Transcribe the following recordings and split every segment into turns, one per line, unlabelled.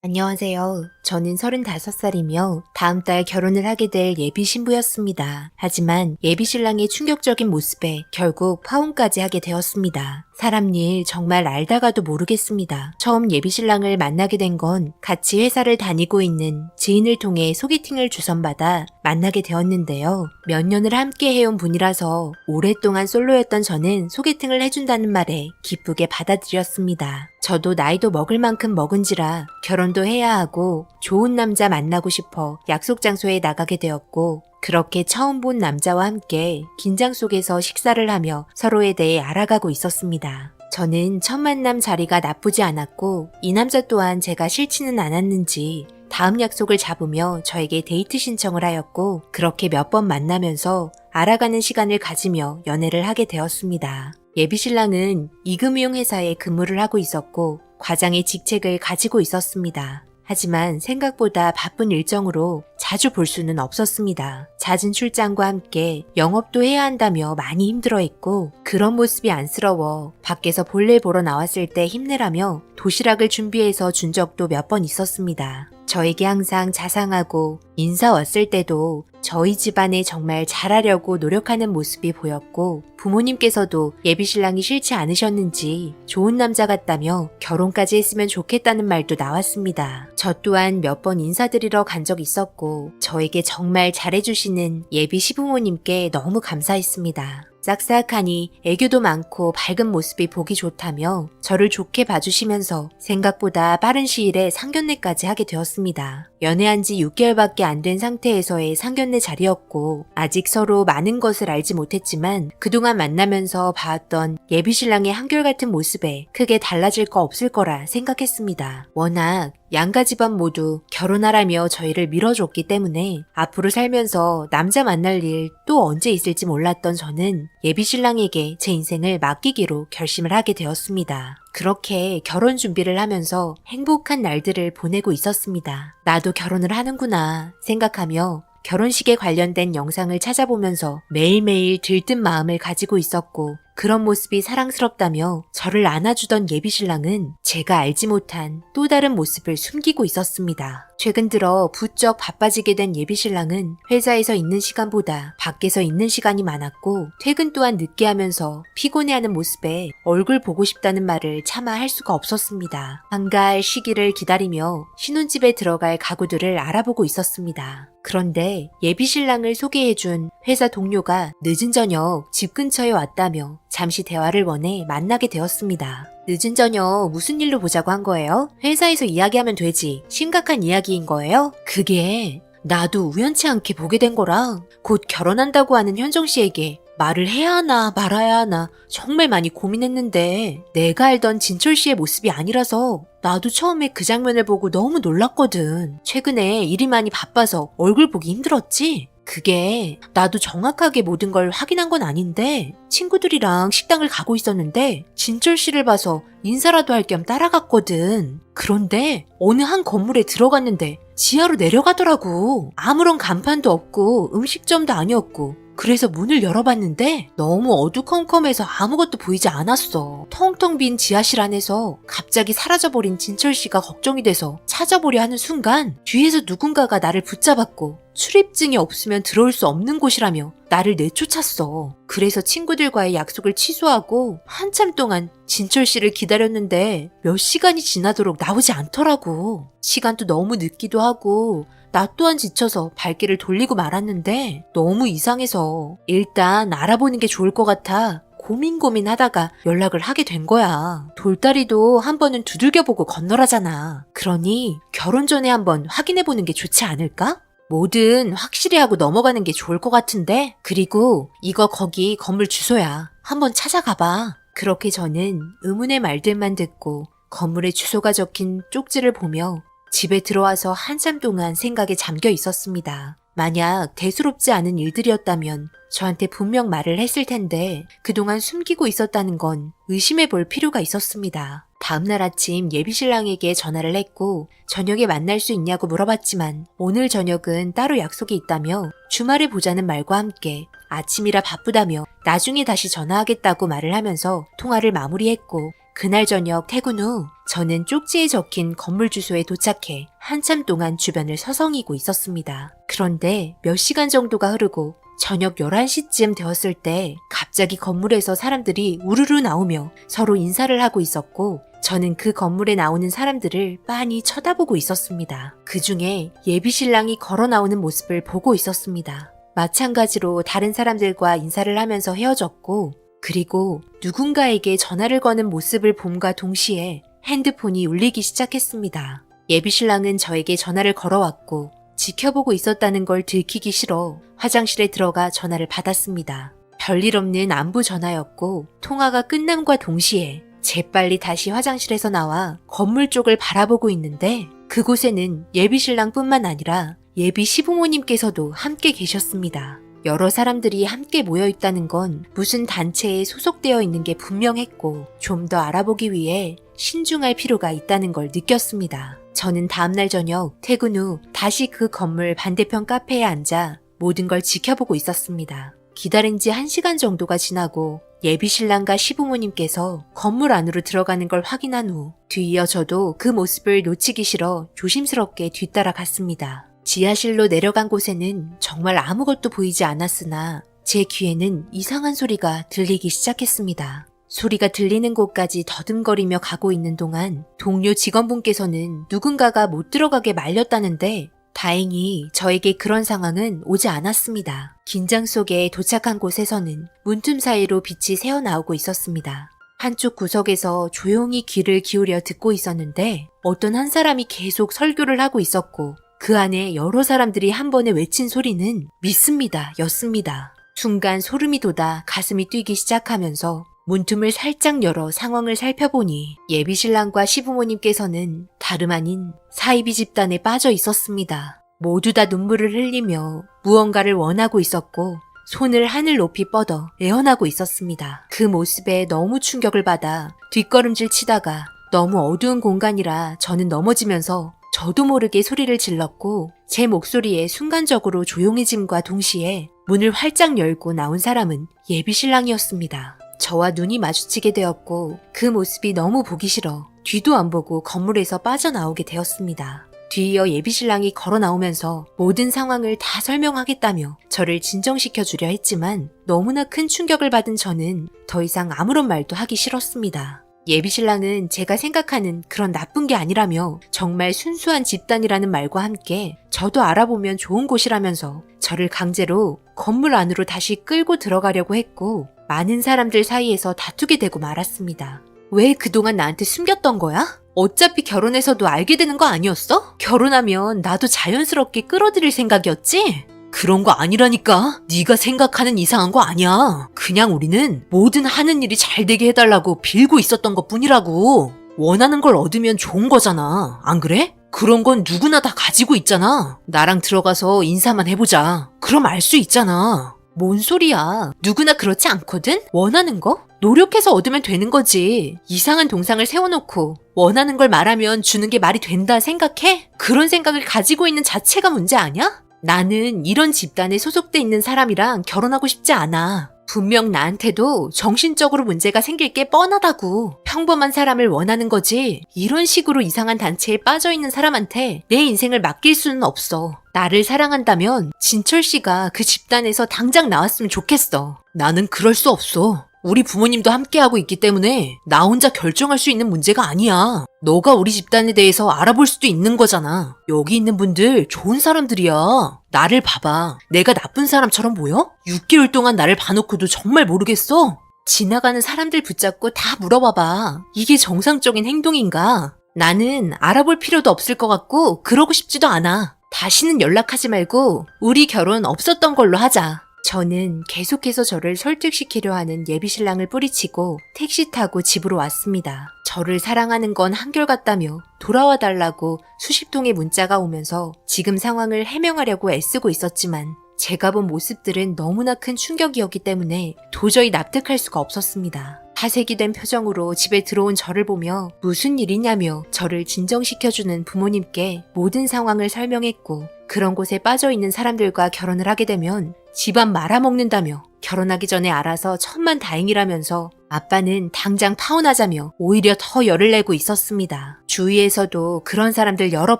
안녕하세요. 저는 35살이며 다음 달 결혼을 하게 될 예비 신부였습니다. 하지만 예비 신랑의 충격적인 모습에 결국 파혼까지 하게 되었습니다. 사람 일 정말 알다가도 모르겠습니다. 처음 예비 신랑을 만나게 된 건 같이 회사를 다니고 있는 지인을 통해 소개팅을 주선받아 만나게 되었는데요. 몇 년을 함께 해온 분이라서 오랫동안 솔로였던 저는 소개팅을 해준다는 말에 기쁘게 받아들였습니다. 저도 나이도 먹을 만큼 먹은지라 결혼도 해야 하고 좋은 남자 만나고 싶어 약속 장소에 나가게 되었고, 그렇게 처음 본 남자와 함께 긴장 속에서 식사를 하며 서로에 대해 알아가고 있었습니다. 저는 첫 만남 자리가 나쁘지 않았고 이 남자 또한 제가 싫지는 않았는지 다음 약속을 잡으며 저에게 데이트 신청을 하였고, 그렇게 몇 번 만나면서 알아가는 시간을 가지며 연애를 하게 되었습니다. 예비 신랑은 이금융 회사에 근무를 하고 있었고 과장의 직책을 가지고 있었습니다. 하지만 생각보다 바쁜 일정으로 자주 볼 수는 없었습니다. 잦은 출장과 함께 영업도 해야 한다며 많이 힘들어했고, 그런 모습이 안쓰러워 밖에서 볼일 보러 나왔을 때 힘내라며 도시락을 준비해서 준 적도 몇 번 있었습니다. 저에게 항상 자상하고 인사 왔을 때도 저희 집안에 정말 잘하려고 노력하는 모습이 보였고, 부모님께서도 예비 신랑이 싫지 않으셨는지 좋은 남자 같다며 결혼까지 했으면 좋겠다는 말도 나왔습니다. 저 또한 몇 번 인사드리러 간 적 있었고 저에게 정말 잘해주시는 예비 시부모님께 너무 감사했습니다. 싹싹하니 애교도 많고 밝은 모습이 보기 좋다며 저를 좋게 봐주시면서 생각보다 빠른 시일에 상견례까지 하게 되었습니다. 연애한 지 6개월밖에 안 된 상태에서의 상견례 자리였고, 아직 서로 많은 것을 알지 못했지만 그동안 만나면서 봐왔던 예비 신랑의 한결같은 모습에 크게 달라질 거 없을 거라 생각했습니다. 워낙 양가 집안 모두 결혼하라며 저희를 밀어줬기 때문에 앞으로 살면서 남자 만날 일 또 언제 있을지 몰랐던 저는 예비 신랑에게 제 인생을 맡기기로 결심을 하게 되었습니다. 그렇게 결혼 준비를 하면서 행복한 날들을 보내고 있었습니다. 나도 결혼을 하는구나 생각하며 결혼식에 관련된 영상을 찾아보면서 매일매일 들뜬 마음을 가지고 있었고, 그런 모습이 사랑스럽다며 저를 안아주던 예비 신랑은 제가 알지 못한 또 다른 모습을 숨기고 있었습니다. 최근 들어 부쩍 바빠지게 된 예비 신랑은 회사에서 있는 시간보다 밖에서 있는 시간이 많았고, 퇴근 또한 늦게 하면서 피곤해하는 모습에 얼굴 보고 싶다는 말을 차마 할 수가 없었습니다. 한가할 시기를 기다리며 신혼집에 들어갈 가구들을 알아보고 있었습니다. 그런데 예비 신랑을 소개해준 회사 동료가 늦은 저녁 집 근처에 왔다며 잠시 대화를 원해 만나게 되었습니다. 늦은 저녁 무슨 일로 보자고 한 거예요? 회사에서 이야기하면 되지. 심각한 이야기인 거예요? 그게 나도 우연치 않게 보게 된 거라 곧 결혼한다고 하는 현정 씨에게 말을 해야 하나 말아야 하나 정말 많이 고민했는데, 내가 알던 진철 씨의 모습이 아니라서 나도 처음에 그 장면을 보고 너무 놀랐거든. 최근에 일이 많이 바빠서 얼굴 보기 힘들었지? 그게 나도 정확하게 모든 걸 확인한 건 아닌데 친구들이랑 식당을 가고 있었는데 진철 씨를 봐서 인사라도 할 겸 따라갔거든. 그런데 어느 한 건물에 들어갔는데 지하로 내려가더라고. 아무런 간판도 없고 음식점도 아니었고, 그래서 문을 열어봤는데 너무 어두컴컴해서 아무것도 보이지 않았어. 텅텅 빈 지하실 안에서 갑자기 사라져버린 진철 씨가 걱정이 돼서 찾아보려 하는 순간 뒤에서 누군가가 나를 붙잡았고, 출입증이 없으면 들어올 수 없는 곳이라며 나를 내쫓았어. 그래서 친구들과의 약속을 취소하고 한참 동안 진철 씨를 기다렸는데 몇 시간이 지나도록 나오지 않더라고. 시간도 너무 늦기도 하고 나 또한 지쳐서 발길을 돌리고 말았는데 너무 이상해서 일단 알아보는 게 좋을 것 같아 고민하다가 연락을 하게 된 거야. 돌다리도 한 번은 두들겨보고 건너라잖아. 그러니 결혼 전에 한번 확인해보는 게 좋지 않을까? 뭐든 확실히 하고 넘어가는 게 좋을 것 같은데, 그리고 이거 거기 건물 주소야. 한번 찾아가봐. 그렇게 저는 의문의 말들만 듣고 건물의 주소가 적힌 쪽지를 보며 집에 들어와서 한참 동안 생각에 잠겨 있었습니다. 만약 대수롭지 않은 일들이었다면 저한테 분명 말을 했을 텐데 그동안 숨기고 있었다는 건 의심해 볼 필요가 있었습니다. 다음날 아침 예비 신랑에게 전화를 했고 저녁에 만날 수 있냐고 물어봤지만 오늘 저녁은 따로 약속이 있다며 주말에 보자는 말과 함께 아침이라 바쁘다며 나중에 다시 전화하겠다고 말을 하면서 통화를 마무리했고, 그날 저녁 퇴근 후 저는 쪽지에 적힌 건물 주소에 도착해 한참 동안 주변을 서성이고 있었습니다. 그런데 몇 시간 정도가 흐르고 저녁 11시쯤 되었을 때 갑자기 건물에서 사람들이 우르르 나오며 서로 인사를 하고 있었고 저는 그 건물에 나오는 사람들을 빤히 쳐다보고 있었습니다. 그 중에 예비신랑이 걸어 나오는 모습을 보고 있었습니다. 마찬가지로 다른 사람들과 인사를 하면서 헤어졌고 그리고 누군가에게 전화를 거는 모습을 봄과 동시에 핸드폰이 울리기 시작했습니다. 예비신랑은 저에게 전화를 걸어왔고 지켜보고 있었다는 걸 들키기 싫어 화장실에 들어가 전화를 받았습니다. 별일 없는 안부 전화였고 통화가 끝남과 동시에 재빨리 다시 화장실에서 나와 건물 쪽을 바라보고 있는데 그곳에는 예비신랑뿐만 아니라 예비 시부모님께서도 함께 계셨습니다. 여러 사람들이 함께 모여 있다는 건 무슨 단체에 소속되어 있는 게 분명했고 좀 더 알아보기 위해 신중할 필요가 있다는 걸 느꼈습니다. 저는 다음날 저녁 퇴근 후 다시 그 건물 반대편 카페에 앉아 모든 걸 지켜보고 있었습니다. 기다린 지 1시간 정도가 지나고 예비신랑과 시부모님께서 건물 안으로 들어가는 걸 확인한 후 뒤이어 저도 그 모습을 놓치기 싫어 조심스럽게 뒤따라 갔습니다. 지하실로 내려간 곳에는 정말 아무것도 보이지 않았으나 제 귀에는 이상한 소리가 들리기 시작했습니다. 소리가 들리는 곳까지 더듬거리며 가고 있는 동안 동료 직원분께서는 누군가가 못 들어가게 말렸다는데 다행히 저에게 그런 상황은 오지 않았습니다. 긴장 속에 도착한 곳에서는 문틈 사이로 빛이 새어나오고 있었습니다. 한쪽 구석에서 조용히 귀를 기울여 듣고 있었는데 어떤 한 사람이 계속 설교를 하고 있었고 그 안에 여러 사람들이 한 번에 외친 소리는 믿습니다 였습니다. 순간 소름이 돋아 가슴이 뛰기 시작하면서 문틈을 살짝 열어 상황을 살펴보니 예비신랑과 시부모님께서는 다름 아닌 사이비 집단에 빠져 있었습니다. 모두 다 눈물을 흘리며 무언가를 원하고 있었고 손을 하늘 높이 뻗어 애원하고 있었습니다. 그 모습에 너무 충격을 받아 뒷걸음질 치다가 너무 어두운 공간이라 저는 넘어지면서 저도 모르게 소리를 질렀고 제 목소리에 순간적으로 조용해짐과 동시에 문을 활짝 열고 나온 사람은 예비신랑이었습니다. 저와 눈이 마주치게 되었고 그 모습이 너무 보기 싫어 뒤도 안 보고 건물에서 빠져나오게 되었습니다. 뒤이어 예비신랑이 걸어 나오면서 모든 상황을 다 설명하겠다며 저를 진정시켜 주려 했지만 너무나 큰 충격을 받은 저는 더 이상 아무런 말도 하기 싫었습니다. 예비신랑은 제가 생각하는 그런 나쁜 게 아니라며 정말 순수한 집단이라는 말과 함께 저도 알아보면 좋은 곳이라면서 저를 강제로 건물 안으로 다시 끌고 들어가려고 했고 많은 사람들 사이에서 다투게 되고 말았습니다. 왜 그동안 나한테 숨겼던 거야? 어차피 결혼해서도 알게 되는 거 아니었어? 결혼하면 나도 자연스럽게 끌어들일 생각이었지? 그런 거 아니라니까. 네가 생각하는 이상한 거 아니야. 그냥 우리는 뭐든 하는 일이 잘 되게 해달라고 빌고 있었던 것 뿐이라고. 원하는 걸 얻으면 좋은 거잖아. 안 그래? 그런 건 누구나 다 가지고 있잖아. 나랑 들어가서 인사만 해보자. 그럼 알 수 있잖아. 뭔 소리야. 누구나 그렇지 않거든? 원하는 거? 노력해서 얻으면 되는 거지. 이상한 동상을 세워놓고 원하는 걸 말하면 주는 게 말이 된다 생각해? 그런 생각을 가지고 있는 자체가 문제 아니야? 나는 이런 집단에 소속돼 있는 사람이랑 결혼하고 싶지 않아. 분명 나한테도 정신적으로 문제가 생길 게 뻔하다고. 평범한 사람을 원하는 거지. 이런 식으로 이상한 단체에 빠져있는 사람한테 내 인생을 맡길 수는 없어. 나를 사랑한다면 진철 씨가 그 집단에서 당장 나왔으면 좋겠어. 나는 그럴 수 없어. 우리 부모님도 함께하고 있기 때문에 나 혼자 결정할 수 있는 문제가 아니야. 너가 우리 집단에 대해서 알아볼 수도 있는 거잖아. 여기 있는 분들 좋은 사람들이야. 나를 봐봐. 내가 나쁜 사람처럼 보여? 6개월 동안 나를 봐놓고도 정말 모르겠어? 지나가는 사람들 붙잡고 다 물어봐봐. 이게 정상적인 행동인가? 나는 알아볼 필요도 없을 것 같고 그러고 싶지도 않아. 다시는 연락하지 말고 우리 결혼 없었던 걸로 하자. 저는 계속해서 저를 설득시키려 하는 예비신랑을 뿌리치고 택시 타고 집으로 왔습니다. 저를 사랑하는 건 한결같다며 돌아와 달라고 수십 통의 문자가 오면서 지금 상황을 해명하려고 애쓰고 있었지만 제가 본 모습들은 너무나 큰 충격이었기 때문에 도저히 납득할 수가 없었습니다. 하색이 된 표정으로 집에 들어온 저를 보며 무슨 일이냐며 저를 진정시켜주는 부모님께 모든 상황을 설명했고 그런 곳에 빠져 있는 사람들과 결혼을 하게 되면 집안 말아먹는다며 결혼하기 전에 알아서 천만다행이라면서 아빠는 당장 파혼하자며 오히려 더 열을 내고 있었습니다. 주위에서도 그런 사람들 여러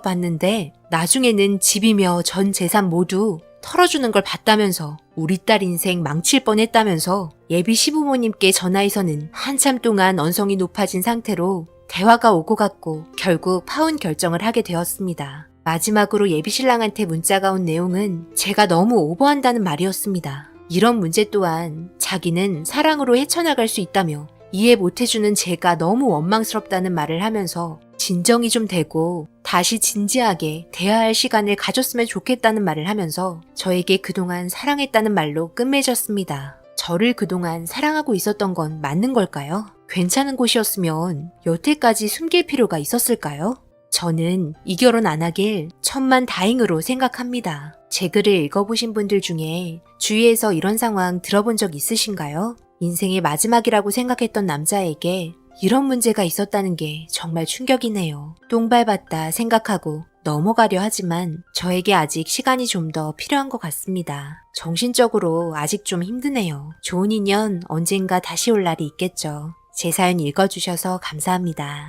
봤는데 나중에는 집이며 전 재산 모두 털어주는 걸 봤다면서 우리 딸 인생 망칠 뻔했다면서 예비 시부모님께 전화해서는 한참 동안 언성이 높아진 상태로 대화가 오고 갔고 결국 파혼 결정을 하게 되었습니다. 마지막으로 예비 신랑한테 문자가 온 내용은 제가 너무 오버한다는 말이었습니다. 이런 문제 또한 자기는 사랑으로 헤쳐나갈 수 있다며 이해 못해주는 제가 너무 원망스럽다는 말을 하면서 진정이 좀 되고 다시 진지하게 대화할 시간을 가졌으면 좋겠다는 말을 하면서 저에게 그동안 사랑했다는 말로 끝맺었습니다. 저를 그동안 사랑하고 있었던 건 맞는 걸까요? 괜찮은 곳이었으면 여태까지 숨길 필요가 있었을까요? 저는 이 결혼 안 하길 천만다행으로 생각합니다. 제 글을 읽어보신 분들 중에 주위에서 이런 상황 들어본 적 있으신가요? 인생의 마지막이라고 생각했던 남자에게 이런 문제가 있었다는 게 정말 충격이네요. 똥 밟았다 생각하고 넘어가려 하지만 저에게 아직 시간이 좀 더 필요한 것 같습니다. 정신적으로 아직 좀 힘드네요. 좋은 인연 언젠가 다시 올 날이 있겠죠. 제 사연 읽어주셔서 감사합니다.